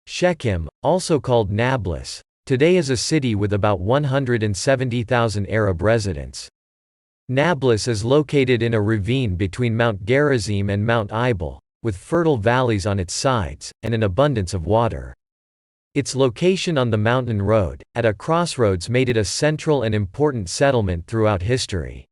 Shechem, also called Nablus, today is a city with about 170,000 Arab residents. Nablus is located in a ravine between Mount Gerizim and Mount Ebal, with fertile valleys on its sides, and an abundance of water. Its location on the mountain road, at a crossroads, made it a central and important settlement throughout history.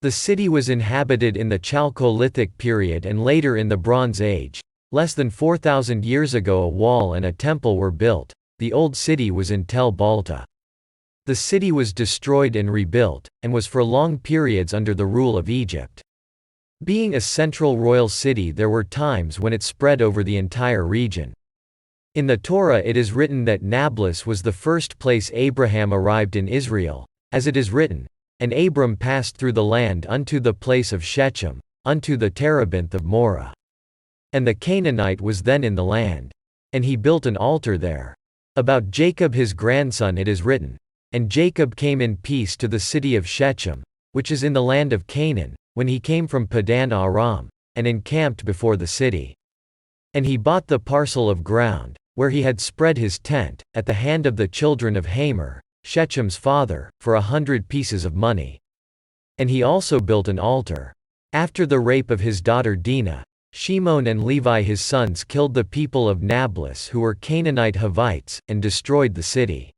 The city was inhabited in the Chalcolithic period and later in the Bronze Age. Less than 4,000 years ago a wall and a temple were built. The old city was in Tel Balta. The city was destroyed and rebuilt, and was for long periods under the rule of Egypt. Being a central royal city, there were times when it spread over the entire region. In the Torah it is written that Nablus was the first place Abraham arrived in Israel, as it is written, "And Abram passed through the land unto the place of Shechem, unto the terebinth of Moreh. And the Canaanite was then in the land. And he built an altar there. About Jacob his grandson it is written, And Jacob came in peace to the city of Shechem, which is in the land of Canaan, when he came from Padan Aram, and encamped before the city. And he bought the parcel of ground, where he had spread his tent, at the hand of the children of Hamor, Shechem's father, for 100 pieces of money. And he also built an altar. After the rape of his daughter Dinah, Shimon and Levi his sons killed the people of Nablus who were Canaanite Hivites, and destroyed the city.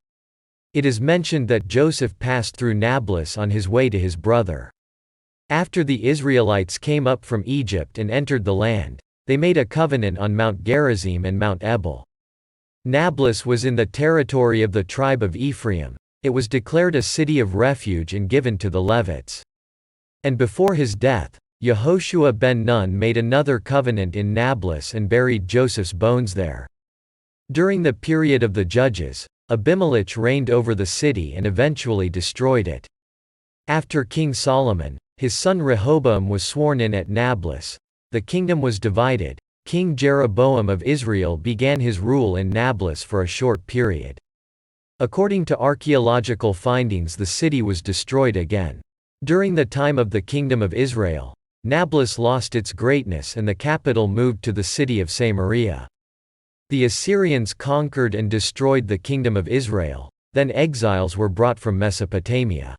It is mentioned that Joseph passed through Nablus on his way to his brother. After the Israelites came up from Egypt and entered the land, they made a covenant on Mount Gerizim and Mount Ebal. Nablus was in the territory of the tribe of Ephraim. It was declared a city of refuge and given to the Levites. And before his death, Yehoshua ben Nun made another covenant in Nablus and buried Joseph's bones there. During the period of the Judges, Abimelech reigned over the city and eventually destroyed it. After King Solomon, his son Rehoboam was sworn in at Nablus. The kingdom was divided. King Jeroboam of Israel began his rule in Nablus for a short period. According to archaeological findings, the city was destroyed again. During the time of the Kingdom of Israel, Nablus lost its greatness and the capital moved to the city of Samaria. The Assyrians conquered and destroyed the Kingdom of Israel. Then exiles were brought from Mesopotamia.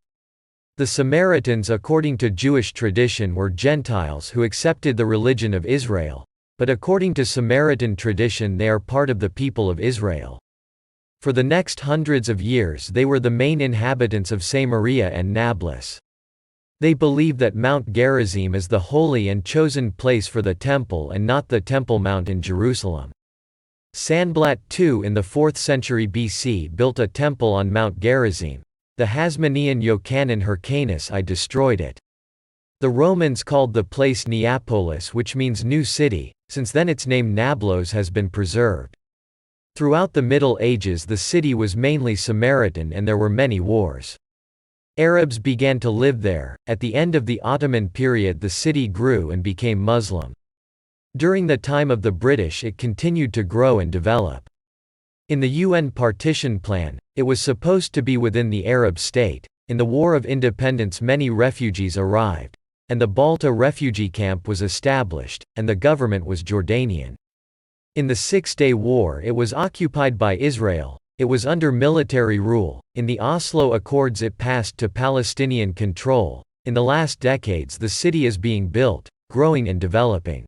The Samaritans, according to Jewish tradition, were Gentiles who accepted the religion of Israel, but according to Samaritan tradition they are part of the people of Israel. For the next hundreds of years they were the main inhabitants of Samaria and Nablus. They believe that Mount Gerizim is the holy and chosen place for the temple and not the Temple Mount in Jerusalem. Sanballat II in the 4th century BC built a temple on Mount Gerizim. The Hasmonean Yochanan Hyrcanus I destroyed it. The Romans called the place Neapolis, which means new city. Since then its name Nablus has been preserved. Throughout the Middle Ages the city was mainly Samaritan and there were many wars. Arabs began to live there. At the end of the Ottoman period the city grew and became Muslim. During the time of the British it continued to grow and develop. In the UN partition plan, it was supposed to be within the Arab state. In the War of Independence many refugees arrived, and the Balta refugee camp was established, and the government was Jordanian. In the Six-Day War it was occupied by Israel. It was under military rule. In the Oslo Accords it passed to Palestinian control. In the last decades the city is being built, growing and developing.